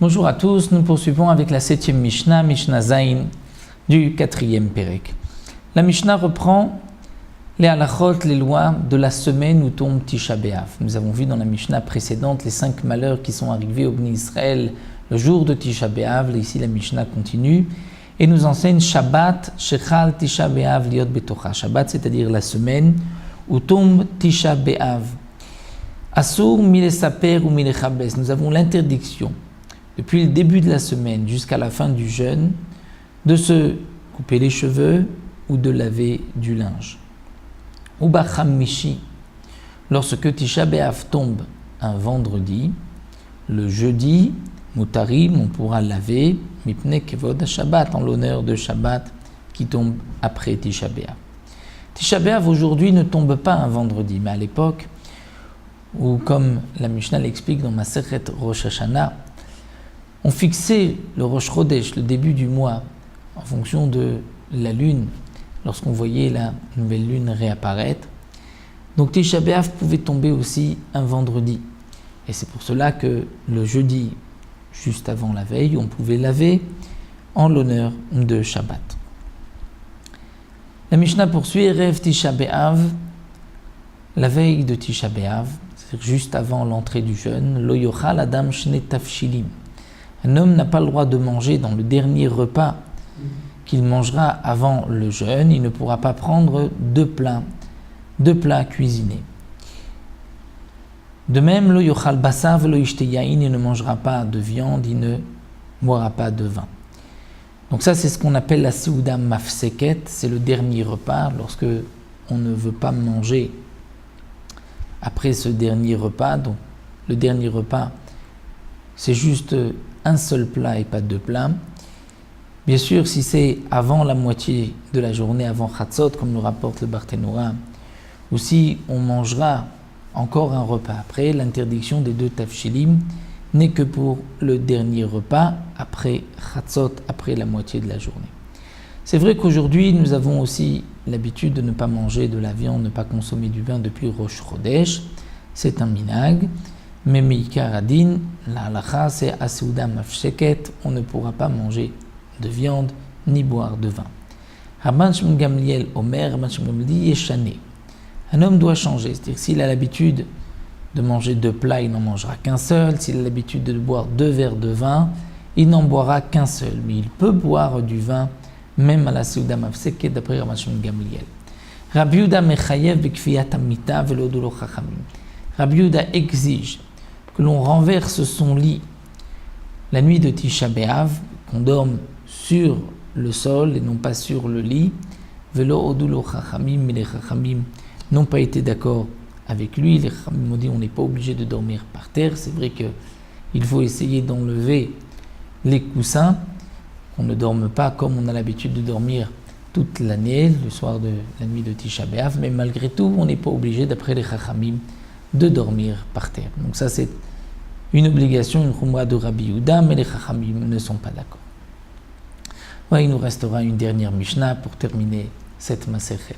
Bonjour à tous, nous poursuivons avec la 7e Mishnah, Mishnah Zayin du 4e Pérek. La Mishnah reprend les halachot, les lois de la semaine où tombe Tisha B'Av. Nous avons vu dans la Mishnah précédente les 5 malheurs qui sont arrivés au Bnei Israël le jour de Tisha B'Av. Ici la Mishnah continue et nous enseigne Shabbat, Shechal Tisha B'Av liot betocha. Shabbat, c'est-à-dire la semaine où tombe Tisha B'Av. Asur milesaper ou milechabes. Nous avons l'interdiction depuis le début de la semaine jusqu'à la fin du jeûne, de se couper les cheveux ou de laver du linge. Ou bacham mishi, lorsque Tisha B'Av tombe un vendredi, le jeudi, mutarim, on pourra laver, mipne kevod Shabbat, en l'honneur de Shabbat qui tombe après Tisha B'Av. Tisha B'Av aujourd'hui ne tombe pas un vendredi, mais à l'époque, où comme la Mishnah l'explique dans Masechet Rosh Hashanah, on fixait le Rosh Chodesh, le début du mois, en fonction de la lune, lorsqu'on voyait la nouvelle lune réapparaître. Donc Tisha B'Av pouvait tomber aussi un vendredi. Et c'est pour cela que le jeudi, juste avant la veille, on pouvait laver en l'honneur de Shabbat. La Mishnah poursuit, Rev Tisha B'Av, la veille de Tisha B'Av, c'est-à-dire juste avant l'entrée du jeûne, Lo yochal adam shne tafshilim. Un homme n'a pas le droit de manger dans le dernier repas qu'il mangera avant le jeûne. Il ne pourra pas prendre deux plats cuisinés. De même, lo yochal basav lo yishte yain, il ne mangera pas de viande, il ne boira pas de vin. Donc ça, c'est ce qu'on appelle la seuda mafseket, c'est le dernier repas, lorsque on ne veut pas manger après ce dernier repas. Donc le dernier repas, c'est juste un seul plat et pas deux plats. Bien sûr, si c'est avant la moitié de la journée, avant Chatzot, comme nous rapporte le Barthénoura, ou si on mangera encore un repas après, l'interdiction des deux tafshilim n'est que pour le dernier repas, après Chatzot, après la moitié de la journée. C'est vrai qu'aujourd'hui, nous avons aussi l'habitude de ne pas manger de la viande, ne pas consommer du vin depuis Rosh Chodesh, c'est un minag. Mais Meikar Adin, la halacha, c'est Aseuda Mafsheket, on ne pourra pas manger de viande ni boire de vin. Rabban Shimon Gamliel Omer, Rabban Shimon Gamliel dit Yeshane. Un homme doit changer, c'est-à-dire s'il a l'habitude de manger deux plats, il n'en mangera qu'un seul. S'il a l'habitude de boire 2 verres de vin, il n'en boira qu'un seul. Mais il peut boire du vin, même à la Aseuda Mafsheket, d'après Rabban Shimon Gamliel. Rabbi Yehuda Mechayev Bekfiyat Amita Velo Dulo Chachamim. Rabbi Yehuda exige que l'on renverse son lit la nuit de Tisha B'Av, qu'on dorme sur le sol et non pas sur le lit. Velo odulo chachamim, mais les chachamim n'ont pas été d'accord avec lui. Les chachamim ont dit on n'est pas obligé de dormir par terre. C'est vrai qu'il faut essayer d'enlever les coussins, qu'on ne dorme pas comme on a l'habitude de dormir toute l'année, le soir de la nuit de Tisha B'Av, mais malgré tout, on n'est pas obligé, d'après les chachamim, de dormir par terre. Donc ça, c'est une obligation, une khumra de Rabbi Yehuda, mais les chachamim ne sont pas d'accord. Ouais, il nous restera une dernière Mishnah pour terminer cette Masechet.